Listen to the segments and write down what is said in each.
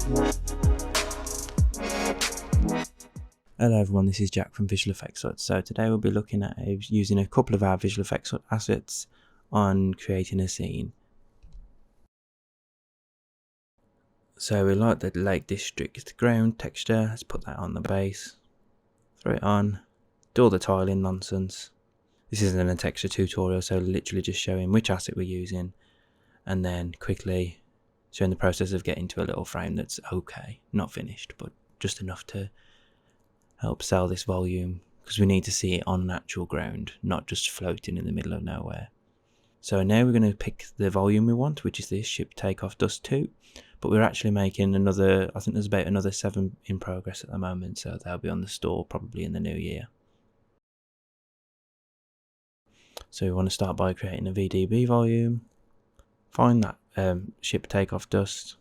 Hello everyone, this is Jack from Visual Effects Hut. So today we'll be looking at using a couple of our Visual Effects Hut assets on creating a scene. So we like the Lake District ground texture. Let's put that on the base, throw it on, do all the tiling nonsense. This isn't a texture tutorial, so literally just showing which asset we're using and then quickly showing the process of getting to a little frame that's okay, not finished, but just enough to help sell this volume, because we need to see it on natural ground, not just floating in the middle of nowhere. So now we're going to pick the volume we want, which is this ship Takeoff Dust 2, but we're actually making another, I think there's about another 7 in progress at the moment, so they'll be on the store probably in the new year. So we want to start by creating a VDB volume, find that ship Takeoff Dust.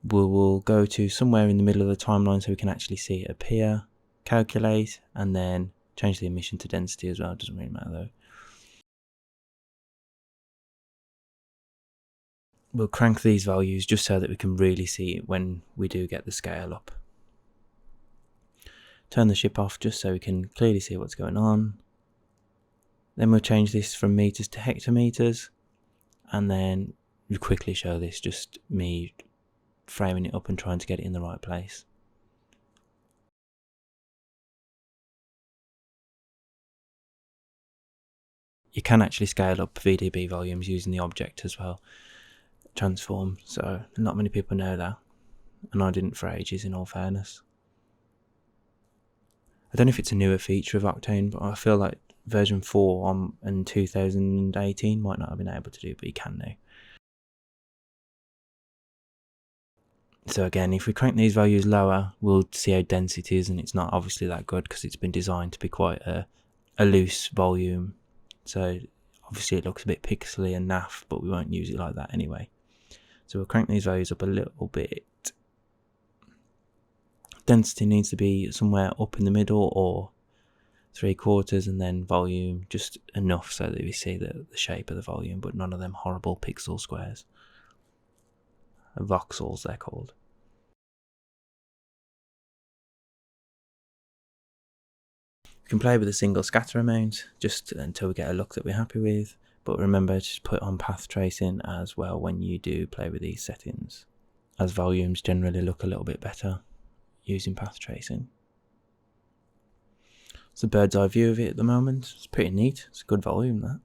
We will go to somewhere in the middle of the timeline so we can actually see it appear, calculate, and then change the emission to density as well. It doesn't really matter though. We'll crank these values just so that we can really see it when we do get the scale up. Turn the ship off just so we can clearly see what's going on. Then we'll change this from meters to hectometers, and then we quickly show this, just me framing it up and trying to get it in the right place. You can actually scale up VDB volumes using the object as well, transform, so not many people know that, and I didn't for ages in all fairness. I don't know if it's a newer feature of Octane, but I feel like version 4 in 2018 might not have been able to do, but you can now. So again, if we crank these values lower, we'll see how dense it is, and it's not obviously that good because it's been designed to be quite a loose volume. So obviously it looks a bit pixely and naff, but we won't use it like that anyway. So we'll crank these values up a little bit. Density needs to be somewhere up in the middle or 3/4, and then volume just enough so that we see the shape of the volume, but none of them horrible pixel squares. Voxels they're called. We can play with a single scatter amount just until we get a look that we're happy with, but remember to just put on path tracing as well when you do play with these settings, as volumes generally look a little bit better using path tracing. It's a bird's eye view of it at the moment. It's pretty neat. It's a good volume, that.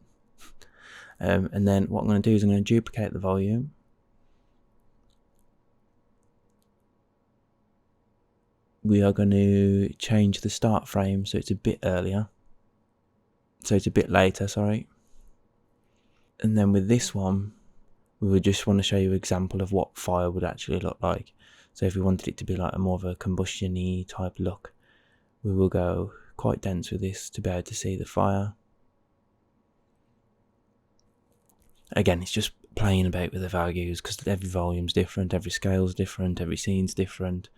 And then what I'm going to do is I'm going to duplicate the volume. We are going to change the start frame so it's a bit earlier. So it's a bit later, sorry. And then with this one, we would just want to show you an example of what fire would actually look like. So if we wanted it to be like a more of a combustion-y type look, we will go quite dense with this to be able to see the fire. Again, it's just playing about with the values because every volume's different, every scale's different, every scene's different.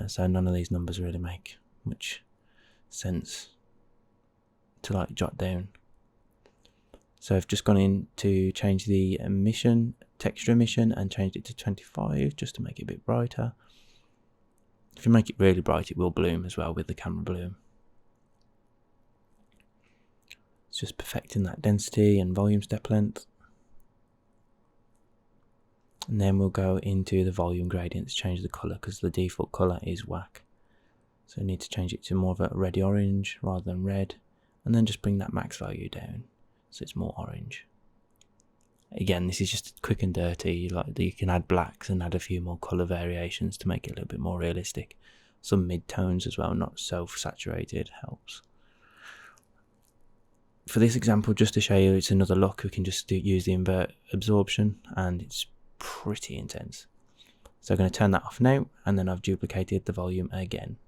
So none of these numbers really make much sense to like jot down. So I've just gone in to change the emission, texture emission, and changed it to 25 just to make it a bit brighter. If you make it really bright, it will bloom as well with the camera bloom. It's just perfecting that density and volume step length. And then we'll go into the volume gradients, change the colour because the default colour is whack. So I need to change it to more of a reddy orange rather than red, and then just bring that max value down so it's more orange. Again, this is just quick and dirty. Like, you can add blacks and add a few more colour variations to make it a little bit more realistic. Some mid-tones as well, not so saturated, helps. For this example, just to show you it's another look, we can just use the invert absorption, and it's pretty intense. So I'm going to turn that off now, and then I've duplicated the volume again.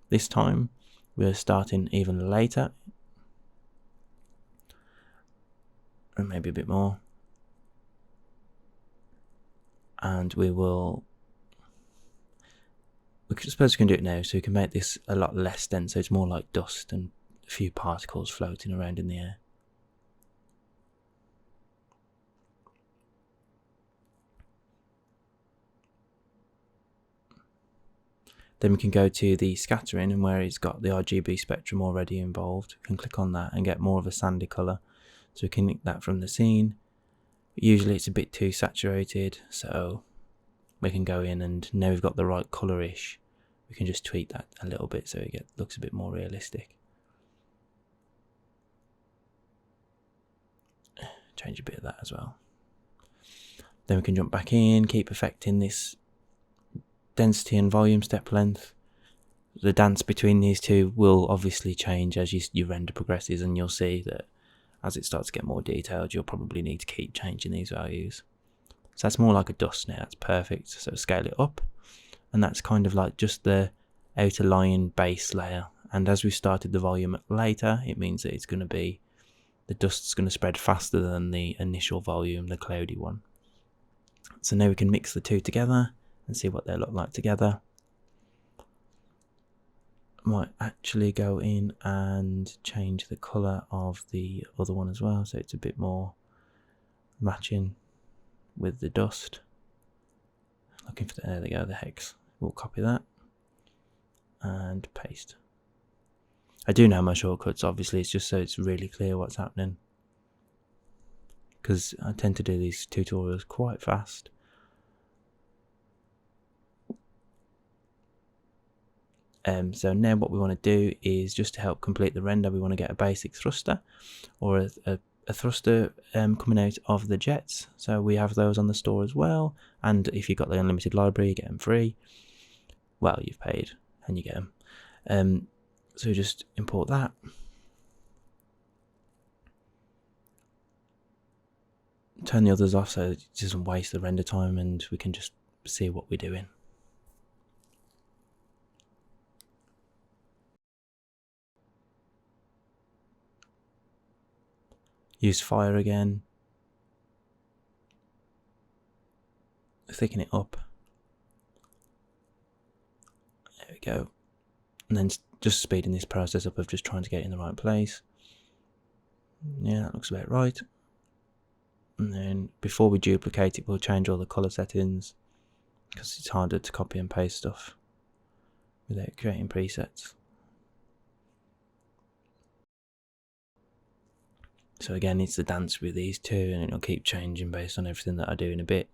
This time we're starting even later, and maybe a bit more, and I suppose we can do it now, so we can make this a lot less dense, so it's more like dust and a few particles floating around in the air. Then we can go to the scattering, and where it's got the RGB spectrum already involved, we can click on that and get more of a sandy colour. So we can nick that from the scene. Usually it's a bit too saturated, so we can go in, and now we've got the right colourish, we can just tweak that a little bit so it looks a bit more realistic. Change a bit of that as well. Then we can jump back in, keep affecting this density and volume step length. The dance between these two will obviously change as your render progresses, and you'll see that as it starts to get more detailed, you'll probably need to keep changing these values. So that's more like a dust now, that's perfect. So scale it up, and that's kind of like just the outer line base layer. And as we started the volume later, it means that it's going to be, the dust's going to spread faster than the initial volume, the cloudy one. So now we can mix the two together and see what they look like together. Might actually go in and change the colour of the other one as well, so it's a bit more matching with the dust. Looking for the, there they go, the hex. We'll copy that and paste. I do know my shortcuts, obviously, it's just so it's really clear what's happening, because I tend to do these tutorials quite fast. So now what we want to do is, just to help complete the render, we want to get a basic thruster, or a thruster coming out of the jets. So we have those on the store as well, and if you've got the unlimited library, you get them free. Well, you've paid and you get them. So just import that. Turn the others off so it doesn't waste the render time, and we can just see what we're doing. Use fire again. Thicken it up. There we go. And then just speeding this process up of just trying to get it in the right place. Yeah, that looks about right. And then before we duplicate it, we'll change all the colour settings, because it's harder to copy and paste stuff without creating presets. So again, it's the dance with these two, and it'll keep changing based on everything that I do in a bit.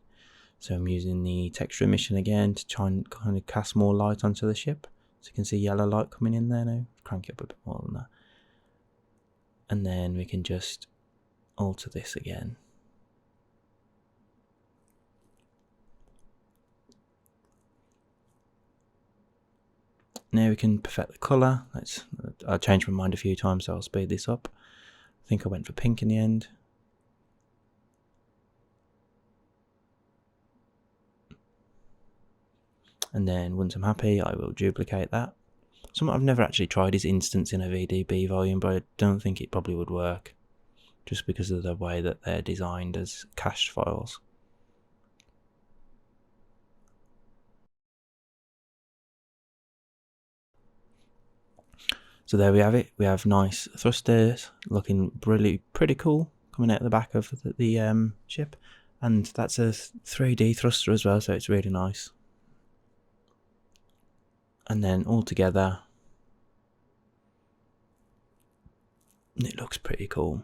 So I'm using the texture emission again to try and kind of cast more light onto the ship. So you can see yellow light coming in there now. Crank it up a bit more than that. And then we can just alter this again. Now we can perfect the colour. I'll change my mind a few times, so I'll speed this up. I think I went for pink in the end. And then once I'm happy, I will duplicate that. Something I've never actually tried is instance in a VDB volume, but I don't think it probably would work, just because of the way that they're designed as cached files. So there we have it. We have nice thrusters looking really pretty cool coming out the back of the ship, and that's a 3D thruster as well, so it's really nice. And then all together, it looks pretty cool.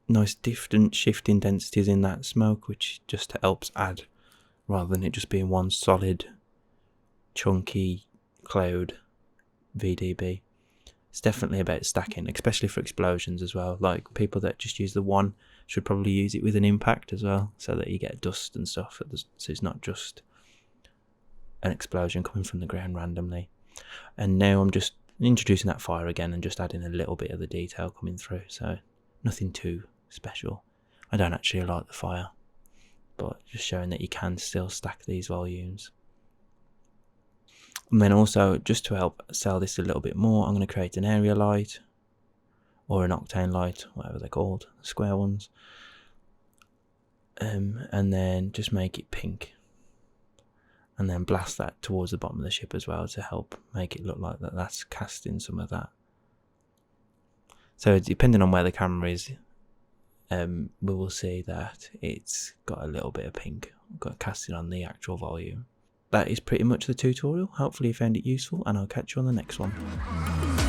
Nice different shifting densities in that smoke, which just helps add, rather than it just being one solid chunky cloud VDB. It's definitely about stacking, especially for explosions as well. Like, people that just use the one should probably use it with an impact as well, so that you get dust and stuff, so it's not just an explosion coming from the ground randomly. And now I'm just introducing that fire again and just adding a little bit of the detail coming through, so nothing too special. I don't actually like the fire, but just showing that you can still stack these volumes. And then also, just to help sell this a little bit more, I'm going to create an area light, or an OctaneLight, whatever they're called, square ones, and then just make it pink, and then blast that towards the bottom of the ship as well to help make it look like that's casting some of that. So depending on where the camera is, we will see that it's got a little bit of pink got casting on the actual volume. that is pretty much the tutorial. Hopefully you found it useful, and I'll catch you on the next one.